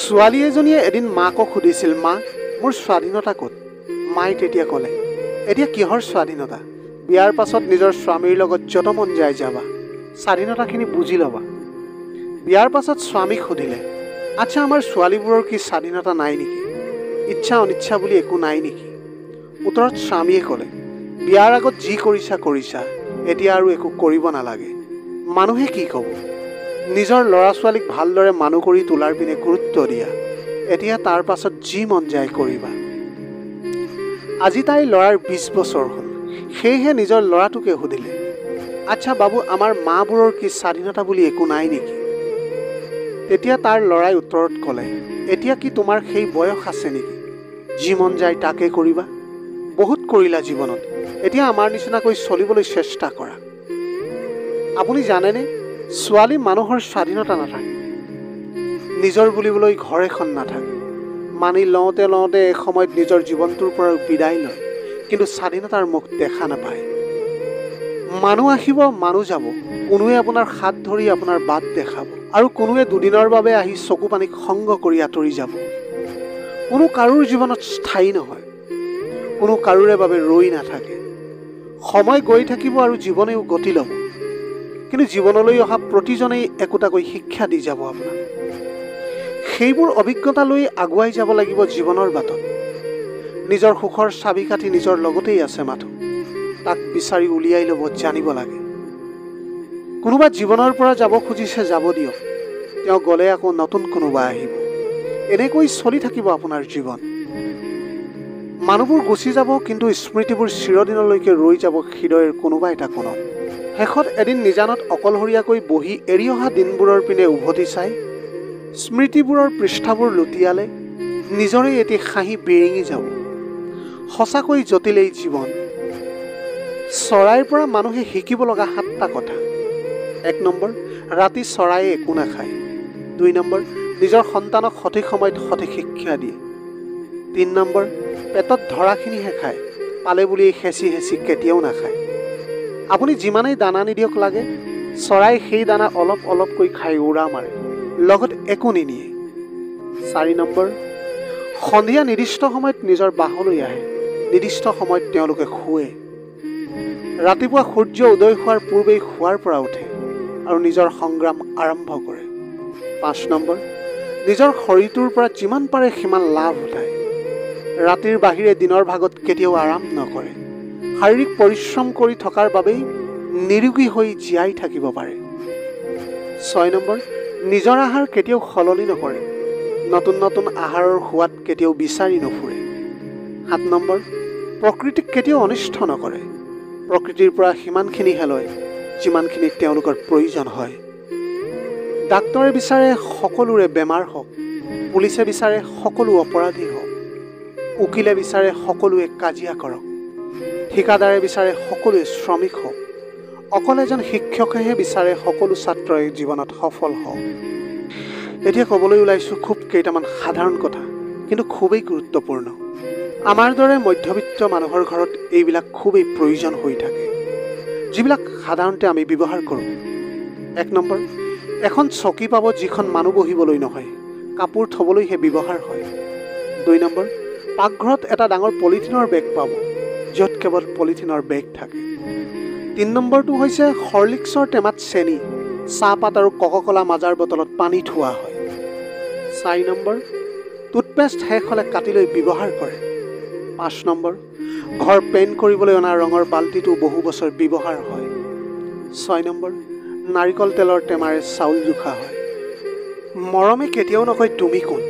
ছোৱালী এজনীয়ে এদিন মাকক সুধিছিল, মা, মোৰ স্বাধীনতা ক'ত? মায়ে তেতিয়া ক'লে, এতিয়া কিহৰ স্বাধীনতা? বিয়াৰ পাছত নিজৰ স্বামীৰ লগত য'ত মন যায় যাবা, স্বাধীনতাখিনি বুজি ল'বা। বিয়াৰ পাছত স্বামীক সুধিলে, আচ্ছা, আমাৰ ছোৱালীবোৰৰ কি স্বাধীনতা নাই নেকি? ইচ্ছা অনিচ্ছা বুলি একো নাই নেকি? উত্তৰত স্বামীয়ে ক'লে, বিয়াৰ আগত যি কৰিছা কৰিছা, এতিয়া আৰু একো কৰিব নালাগে। মানুহে কি ক'ব? নিজৰ ল'ৰা ছোৱালীক ভালদৰে মানুহ কৰি তোলাৰ পিনে গুৰুত্ব দিয়া। এতিয়া তাৰ পাছত যি মন যায় কৰিবা। আজি তাইৰ ল'ৰাৰ 20 বছৰ হ'ল। সেয়েহে নিজৰ ল'ৰাটোকে সুধিলে, আচ্ছা বাবু, আমাৰ মাবোৰৰ কি স্বাধীনতা বুলি একো নাই নেকি? তেতিয়া তাৰ ল'ৰাই উত্তৰত ক'লে, এতিয়া কি তোমাৰ সেই বয়স আছে নেকি? যি মন যায় তাকে কৰিবা। বহুত কৰিলা জীৱনত, এতিয়া আমাৰ নিচিনাকৈ চলিবলৈ চেষ্টা কৰা। আপুনি জানেনে, ছোৱালী মানুহৰ স্বাধীনতা নাথাকে। নিজৰ বুলিবলৈ ঘৰ এখন নাথাকে। মানি লওঁতে লওঁতে এসময়ত নিজৰ জীৱনটোৰ পৰা বিদায় লয়, কিন্তু স্বাধীনতাৰ মুখ দেখা নাপায়। মানুহ আহিব, মানুহ যাব। কোনোৱে আপোনাৰ হাত ধৰি আপোনাৰ বাট দেখাব, আৰু কোনোৱে দুদিনৰ বাবে আহি চকু পানী খংগ কৰি আঁতৰি যাব। কোনো কাৰোৰ জীৱনত স্থায়ী নহয়, কোনো কাৰোৰে বাবে ৰৈ নাথাকে। সময় গৈ থাকিব আৰু জীৱনেও গতি ল'ব, কিন্তু জীৱনলৈ অহা প্ৰতিজনেই একোটাকৈ শিক্ষা দি যাব আপোনাক। সেইবোৰ অভিজ্ঞতা লৈ আগুৱাই যাব লাগিব জীৱনৰ বাটত। নিজৰ সুখৰ চাবি কাঠি নিজৰ লগতেই আছে মাথো, তাক বিচাৰি উলিয়াই ল'ব জানিব লাগে। কোনোবা জীৱনৰ পৰা যাব খুজিছে, যাব দিয়ক। তেওঁ গ'লে আকৌ নতুন কোনোবা আহিব। এনেকৈ চলি থাকিব আপোনাৰ জীৱন। মানুহবোৰ গুচি যাব, কিন্তু স্মৃতিবোৰ চিৰদিনলৈকে ৰৈ যাব হৃদয়ৰ কোনোবা এটা কোণত। শেষত এদিন নিজানত অকলশৰীয়াকৈ বহি এৰি অহা দিনবোৰৰ পিনে উভতি চাই স্মৃতিবোৰৰ পৃষ্ঠাবোৰ লুটিয়ালে নিজৰে এটি হাঁহি বিৰিঙি যাব। সঁচাকৈ জটিল এই জীৱন। চৰাইৰ পৰা মানুহে শিকিব লগা 7টা কথা। 1 নম্বৰ, ৰাতি চৰায়ে একো নাখায়। 2 নম্বৰ, নিজৰ সন্তানক সঠিক সময়ত সঠিক শিক্ষা দিয়ে। 3 নম্বৰ, পেটত ধৰাখিনিহে খায়, পালে বুলি হেঁচি হেঁচি কেতিয়াও নাখায়। আপুনি যিমানেই দানা নিদিয়ক লাগে, চৰাই সেই দানা অলপ অলপকৈ খাই উৰা মাৰে, লগত একো নিনিয়ে। 4 নম্বৰ, সন্ধিয়া নিৰ্দিষ্ট সময়ত নিজৰ বাহলৈ আহে, নিৰ্দিষ্ট সময়ত তেওঁলোকে শুৱে। ৰাতিপুৱা সূৰ্য উদয় হোৱাৰ পূৰ্বেই শোৱাৰ পৰা উঠে আৰু নিজৰ সংগ্ৰাম আৰম্ভ কৰে। 5 নম্বৰ, নিজৰ শৰীৰটোৰ পৰা যিমান পাৰে সিমান লাভ উঠায়। ৰাতিৰ বাহিৰে দিনৰ ভাগত কেতিয়াও আৰাম নকৰে। শাৰীৰিক পৰিশ্ৰম কৰি থকাৰ বাবেই নিৰোগী হৈ জীয়াই থাকিব পাৰে। 6 নম্বৰ, নিজৰ আহাৰ কেতিয়াও সলনি নকৰে। নতুন নতুন আহাৰৰ সোৱাদ কেতিয়াও বিচাৰি নুফুৰে। 7 নম্বৰ, প্ৰকৃতিক কেতিয়াও অনিষ্ট নকৰে। প্ৰকৃতিৰ পৰা সিমানখিনিহে লয় যিমানখিনি তেওঁলোকৰ প্ৰয়োজন হয়। ডাক্তৰে বিচাৰে সকলোৰে বেমাৰ হওক, পুলিচে বিচাৰে সকলো অপৰাধী হওক, উকিলে বিচাৰে সকলোৱে কাজিয়া কৰক, ঠিকাদাৰে বিচাৰে সকলোৱে শ্ৰমিক হওক, অকল এজন শিক্ষকেহে বিচাৰে সকলো ছাত্ৰই জীৱনত সফল হওক। এতিয়া ক'বলৈ ওলাইছোঁ খুব কেইটামান সাধাৰণ কথা, কিন্তু খুবেই গুৰুত্বপূৰ্ণ। আমাৰ দৰে মধ্যবিত্ত মানুহৰ ঘৰত এইবিলাক খুবেই প্ৰয়োজন হৈ থাকে, যিবিলাক সাধাৰণতে আমি ব্যৱহাৰ কৰোঁ। 1 নম্বৰ, এখন চকী পাব যিখন মানুহ বহিবলৈ নহয়, কাপোৰ থ'বলৈহে ব্যৱহাৰ হয়। 2 নম্বৰ, পাকঘৰত এটা ডাঙৰ পলিথিনৰ বেগ পাব, য'ত কেৱল পলিথিনৰ বেগ থাকে। 3 নম্বৰটো হৈছে হৰলিক্সৰ টেমাত চেনি, চাহপাত আৰু কককলা মাজাৰ বটলত পানী থোৱা হয়। 4 নম্বৰ, টুথপেষ্ট শেষ হ'লে কাটি লৈ ব্যৱহাৰ কৰে। 5 নম্বৰ, ঘৰ পেইণ্ট কৰিবলৈ অনা ৰঙৰ বাল্টিটো বহু বছৰ ব্যৱহাৰ হয়। 6 নম্বৰ, নাৰিকল তেলৰ টেমাৰে চাউল জোখা হয়। মৰমে কেতিয়াও নকয় তুমি কোন,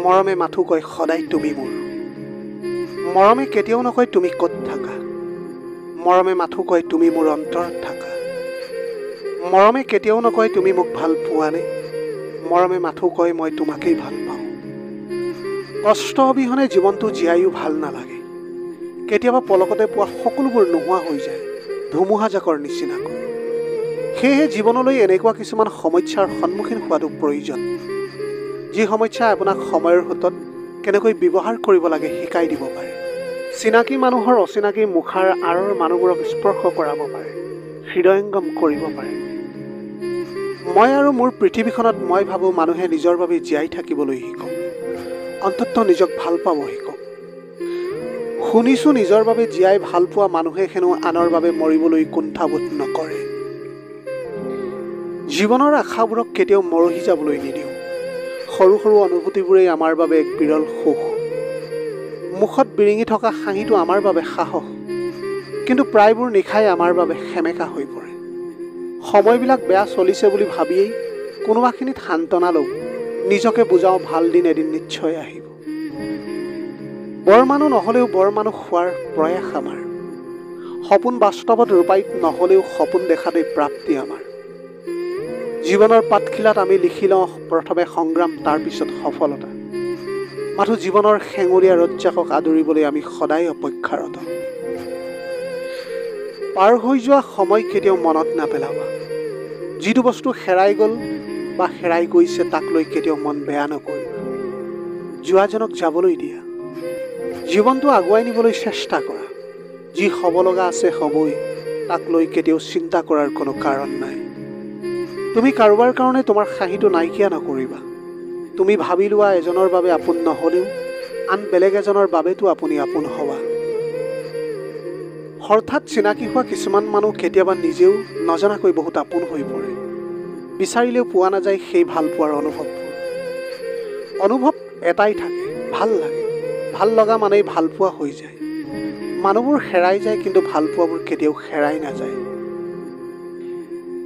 মৰমে মাথো কয় সদায় তুমি মোৰ। মৰমে কেতিয়াও নকয় তুমি ক'ত থাকা, মৰমে মাথো কয় তুমি মোৰ অন্তৰত থাকা। মৰমে কেতিয়াও নকয় তুমি মোক ভাল পোৱানে, মৰমে মাথো কয় মই তোমাকেই ভাল পাওঁ। কষ্ট অবিহনে জীৱনটো জীয়াইও ভাল নালাগে। কেতিয়াবা পলকতে পোৱা সকলোবোৰ নোহোৱা হৈ যায়, ধুমুহাজাকৰ নিচিনাকৈ। সেয়েহে জীৱনলৈ এনেকুৱা কিছুমান সমস্যাৰ সন্মুখীন হোৱাটো প্ৰয়োজন, যি সমস্যাই আপোনাক সময়ৰ সোঁতত কেনেকৈ ব্যৱহাৰ কৰিব লাগে শিকাই দিব পাৰে। চিনাকি মানুহৰ অচিনাকি মুখাৰ আঁৰৰ মানুহবোৰক স্পৰ্শ কৰাব পাৰে, হৃদয়ংগম কৰিব পাৰে। মই আৰু মোৰ পৃথিৱীখনত মই ভাবোঁ মানুহে নিজৰ বাবে জীয়াই থাকিবলৈ শিকক, অন্ততঃ নিজক ভাল পাব শিকক। শুনিছোঁ নিজৰ বাবে জীয়াই ভাল পোৱা মানুহে হেনো আনৰ বাবে মৰিবলৈ কুণ্ঠাবোধ নকৰে। জীৱনৰ আশাবোৰক কেতিয়াও মৰহি যাবলৈ নিদিওঁ। সৰু সৰু অনুভূতিবোৰেই আমাৰ বাবে এক বিৰল সুখ। মুখত বিৰিঙি থকা হাঁহিটো আমাৰ বাবে সাহস, কিন্তু প্ৰায়বোৰ নিশাই আমাৰ বাবে সেমেকা হৈ পৰে। সময়বিলাক বেয়া চলিছে বুলি ভাবিয়েই কোনোবাখিনিত সান্তনা লওঁ, নিজকে বুজাওঁ ভাল দিন এদিন নিশ্চয় আহিব। বৰ মানুহ নহ'লেও বৰ মানুহ হোৱাৰ প্ৰয়াস আমাৰ। সপোন বাস্তৱত ৰূপায়িত নহ'লেও সপোন দেখাতেই প্ৰাপ্তি আমাৰ। জীৱনৰ পাতখিলাত আমি লিখি লওঁ প্ৰথমে সংগ্ৰাম, তাৰপিছত সফলতা। মাথো জীৱনৰ শেঙুলীয়া ৰজ্জাকক আদৰিবলৈ আমি সদায় অপেক্ষাৰত। পাৰ হৈ যোৱা সময় কেতিয়াও মনত নেপেলাবা। যিটো বস্তু হেৰাই গ'ল বা হেৰাই গৈছে তাক লৈ কেতিয়াও মন বেয়া নকৰিবা। যোৱাজনক যাবলৈ দিয়া। জীৱনটো আগুৱাই নিবলৈ চেষ্টা কৰা। যি হ'ব লগা আছে হ'বই, তাক লৈ কেতিয়াও চিন্তা কৰাৰ কোনো কাৰণ নাই। তুমি কাৰোবাৰ কাৰণে তোমাৰ হাঁহিটো নাইকিয়া নকৰিবা। তুমি ভাবি লোৱা এজনৰ বাবে আপোন নহ'লেও আন বেলেগ এজনৰ বাবেতো আপুনি আপোন হ'বা। হঠাৎ চিনাকি হোৱা কিছুমান মানুহ কেতিয়াবা নিজেও নজনাকৈ বহুত আপোন হৈ পৰে। বিচাৰিলেও পোৱা নাযায় সেই ভাল পোৱাৰ অনুভৱবোৰ। অনুভৱ এটাই থাকে, ভাল লাগে। ভাল লগা মানেই ভাল পোৱা হৈ যায়। মানুহবোৰ হেৰাই যায়, কিন্তু ভাল পোৱাবোৰ কেতিয়াও হেৰাই নাযায়।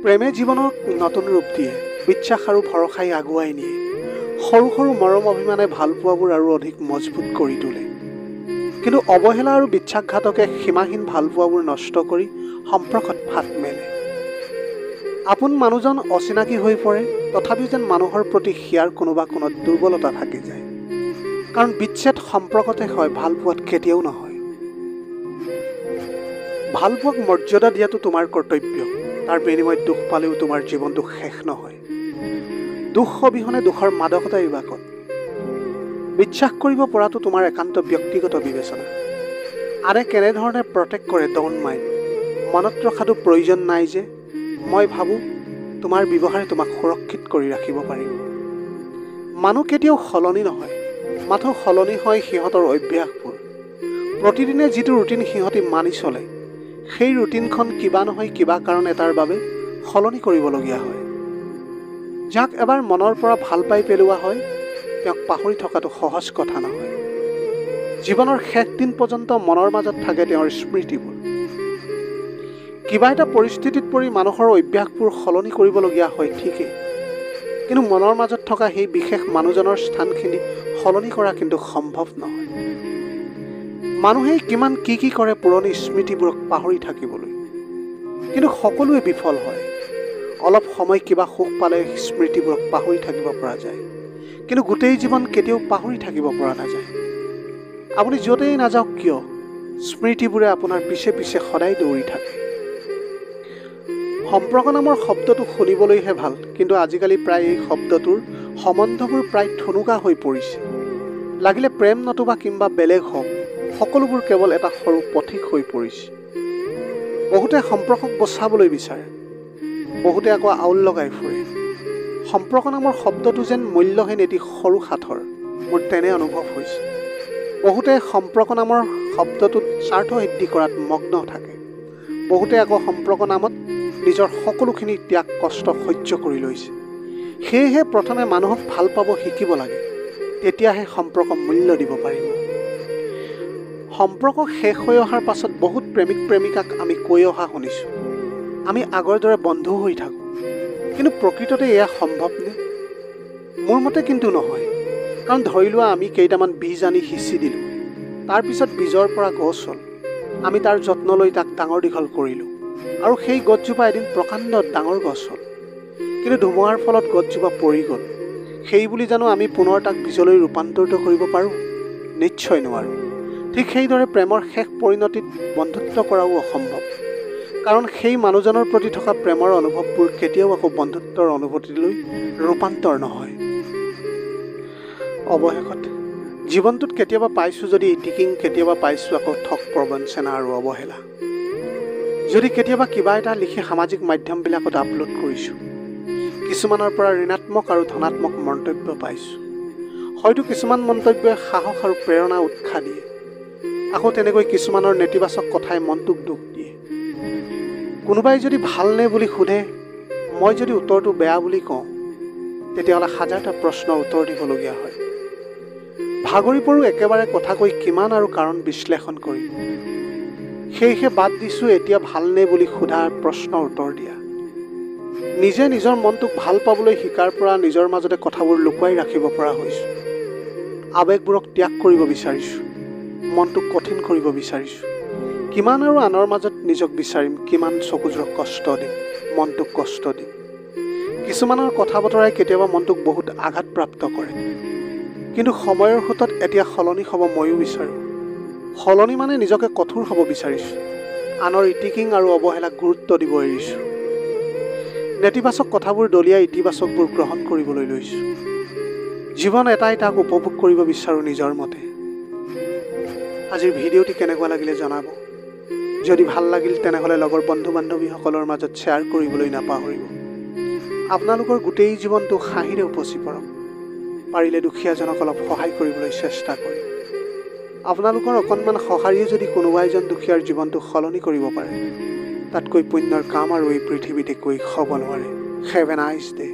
প্ৰেমে জীৱনক নতুন ৰূপ দিয়ে, বিশ্বাস আৰু ভৰসাই আগুৱাই নিয়ে। সৰু সৰু মৰম অভিমানে ভাল পোৱাবোৰ আৰু অধিক মজবুত কৰি তোলে। কিন্তু অৱহেলা আৰু বিশ্বাসঘাতকে সীমাহীন ভাল পোৱাবোৰ নষ্ট কৰি সম্পৰ্কত ফাট মেলে। আপোন মানুহজন অচিনাকি হৈ পৰে, তথাপিও যেন মানুহৰ প্ৰতি হিয়াৰ কোনোবা কোনোত দুৰ্বলতা থাকি যায়। কাৰণ বিচ্ছেদ সম্পৰ্কতে হয়, ভাল পোৱাত কেতিয়াও নহয়। ভাল পোৱাক মৰ্যাদা দিয়াটো তোমাৰ কৰ্তব্য। তাৰ বিনিময়ত দুখ পালেও তোমাৰ জীৱনটো শেষ নহয়। দুখ অবিহনে দুখৰ মাদকতাই বাকত। বিশ্বাস কৰিব পৰাটো তোমাৰ একান্ত ব্যক্তিগত বিবেচনা। আনে কেনেধৰণে প্ৰটেক্ট কৰে ড'ন্ট মাইণ্ড। মনত ৰখাটো প্ৰয়োজন নাই যে মই ভাবোঁ তোমাৰ ব্যৱহাৰে তোমাক সুৰক্ষিত কৰি ৰাখিব পাৰিব। মানুহ কেতিয়াও সলনি নহয়, মাথো সলনি হয় সিহঁতৰ অভ্যাসবোৰ। প্ৰতিদিনে যিটো ৰুটিন সিহঁতি মানি চলে, সেই ৰুটিনখন কিবা নহয় কিবা কাৰণ এটাৰ বাবে সলনি কৰিবলগীয়া হয়। যাক এবাৰ মনৰ পৰা ভাল পাই পেলোৱা হয়, তেওঁক পাহৰি থকাটো সহজ কথা নহয়। জীৱনৰ শেষ দিন পৰ্যন্ত মনৰ মাজত থাকে তেওঁৰ স্মৃতিবোৰ। কিবা এটা পৰিস্থিতিত পৰি মানুহৰ অভ্যাসবোৰ সলনি কৰিবলগীয়া হয় ঠিকেই, কিন্তু মনৰ মাজত থকা সেই বিশেষ মানুহজনৰ স্থানখিনি সলনি কৰা কিন্তু সম্ভৱ নহয়। মানুহে কিমান কি কৰে পুৰণি স্মৃতিবোৰক পাহৰি থাকিবলৈ, কিন্তু সকলোৱে বিফল হয়। অলপ সময় কিবা সুখ পালে স্মৃতিবোৰক পাহৰি থাকিব পৰা যায়, কিন্তু গোটেই জীৱন কেতিয়াও পাহৰি থাকিব পৰা নাযায়। আপুনি য'তেই নাযাওক কিয়, স্মৃতিবোৰে আপোনাৰ পিছে পিছে সদায় দৌৰি থাকে। সম্পৰ্ক নামৰ শব্দটো শুনিবলৈহে ভাল, কিন্তু আজিকালি প্ৰায় এই শব্দটোৰ সম্বন্ধবোৰ প্ৰায় ঠুনুকা হৈ পৰিছে। লাগিলে প্ৰেম নতুবা কিংবা বেলেগ হওক, সকলোবোৰ কেৱল এটা সৰু পথিক হৈ পৰিছে। বহুতে সম্পৰ্কক বচাবলৈ বিচাৰে, বহুতে আকৌ আউল লগাই ফুৰে। সম্পৰ্ক নামৰ শব্দটো যেন মূল্যহীন এটি সৰু সাঁথৰ, মোৰ তেনে অনুভৱ হৈছে। বহুতে সম্পৰ্ক নামৰ শব্দটোত স্বাৰ্থ সিদ্ধি কৰাত মগ্ন থাকে। বহুতে আকৌ সম্পৰ্ক নামত নিজৰ সকলোখিনি ত্যাগ কষ্ট সহ্য কৰি লৈছে। সেয়েহে প্ৰথমে মানুহক ভাল পাব শিকিব লাগে, তেতিয়াহে সম্পৰ্ক মূল্য দিব পাৰিব। সম্পৰ্ক শেষ হৈ অহাৰ পাছত বহুত প্ৰেমিক প্ৰেমিকাক আমি কৈ অহা শুনিছোঁ, আমি আগৰ দৰে বন্ধু হৈ থাকোঁ। কিন্তু প্ৰকৃততে এয়া সম্ভৱনে? মোৰ মতে কিন্তু নহয়। কাৰণ ধৰি লোৱা আমি কেইটামান বীজ আনি সিঁচি দিলোঁ, তাৰপিছত বীজৰ পৰা গছ হ'ল। আমি তাৰ যত্ন লৈ তাক ডাঙৰ দীঘল কৰিলোঁ, আৰু সেই গছজোপা এদিন প্ৰকাণ্ড ডাঙৰ গছ হ'ল। কিন্তু ধুমুহাৰ ফলত গছজোপা পৰি গ'ল। সেই বুলি জানো আমি পুনৰ তাক বীজলৈ ৰূপান্তৰিত কৰিব পাৰোঁ? নিশ্চয় নোৱাৰোঁ। ঠিক সেইদৰে প্ৰেমৰ শেষ পৰিণতিত বন্ধুত্ব কৰাও অসম্ভৱ। কাৰণ সেই মানুহজনৰ প্ৰতি থকা প্ৰেমৰ অনুভৱবোৰ কেতিয়াও আকৌ বন্ধুত্বৰ অনুভূতিলৈ ৰূপান্তৰ নহয়। অৱশেষত জীৱনটোত কেতিয়াবা পাইছোঁ যদি ইটিকিং, কেতিয়াবা পাইছোঁ আকৌ ঠগ প্ৰবঞ্চনা আৰু অৱহেলা। যদি কেতিয়াবা কিবা এটা লিখি সামাজিক মাধ্যমবিলাকত আপলোড কৰিছোঁ, কিছুমানৰ পৰা ঋণাত্মক আৰু ধনাত্মক মন্তব্য পাইছোঁ। হয়তো কিছুমান মন্তব্যই সাহস আৰু প্ৰেৰণা উৎসাহ দিয়ে, আকৌ তেনেকৈ কিছুমানৰ নেতিবাচক কথাই মনটোক দুখ দিয়ে। কোনোবাই যদি ভালনে বুলি সোধে, মই যদি উত্তৰটো বেয়া বুলি কওঁ, তেতিয়াহ'লে হাজাৰটা প্ৰশ্নৰ উত্তৰ দিবলগীয়া হয়। ভাগৰি পৰোঁ একেবাৰে কথা কৈ কিমান আৰু কাৰণ বিশ্লেষণ কৰিম। সেয়েহে বাদ দিছোঁ এতিয়া ভালনে বুলি সোধা প্ৰশ্নৰ উত্তৰ দিয়া। নিজে নিজৰ মনটোক ভাল পাবলৈ শিকাৰ পৰা নিজৰ মাজতে কথাবোৰ লুকুৱাই ৰাখিব পৰা হৈছোঁ। আৱেগবোৰক ত্যাগ কৰিব বিচাৰিছোঁ, মনটোক কঠিন কৰিব বিচাৰিছোঁ। কিমান আৰু আনৰ মাজত নিজক বিচাৰিম, কিমান চকুযোৰক কষ্ট দিম, মনটোক কষ্ট দিম। কিছুমানৰ কথা বতৰাই কেতিয়াবা মনটোক বহুত আঘাতপ্ৰাপ্ত কৰে, কিন্তু সময়ৰ সোঁতত এতিয়া সলনি হ'ব ময়ো বিচাৰোঁ। সলনি মানে নিজকে কঠোৰ হ'ব বিচাৰিছোঁ, আনৰ ইটিকিং আৰু অৱহেলাক গুৰুত্ব দিব এৰিছোঁ। নেতিবাচক কথাবোৰ দলিয়াই ইতিবাচকবোৰ গ্ৰহণ কৰিবলৈ লৈছোঁ। জীৱন এটাই তাক উপভোগ কৰিব বিচাৰোঁ নিজৰ মতে। আজিৰ ভিডিঅ'টি কেনেকুৱা লাগিলে জনাব। যদি ভাল লাগিল তেনেহ'লে লগৰ বন্ধু বান্ধৱীসকলৰ মাজত শ্বেয়াৰ কৰিবলৈ নাপাহৰিব। আপোনালোকৰ গোটেই জীৱনটো হাঁহিৰে উপচি পৰক। পাৰিলে দুখীয়াজনক অলপ সহায় কৰিবলৈ চেষ্টা কৰিম। আপোনালোকৰ অকণমান সঁহাৰিয়ে যদি কোনোবা এজন দুখীয়াৰ জীৱনটো সলনি কৰিব পাৰে, তাতকৈ পুণ্যৰ কাম আৰু এই পৃথিৱীত একোৱেই হ'ব নোৱাৰে। Have a nice day.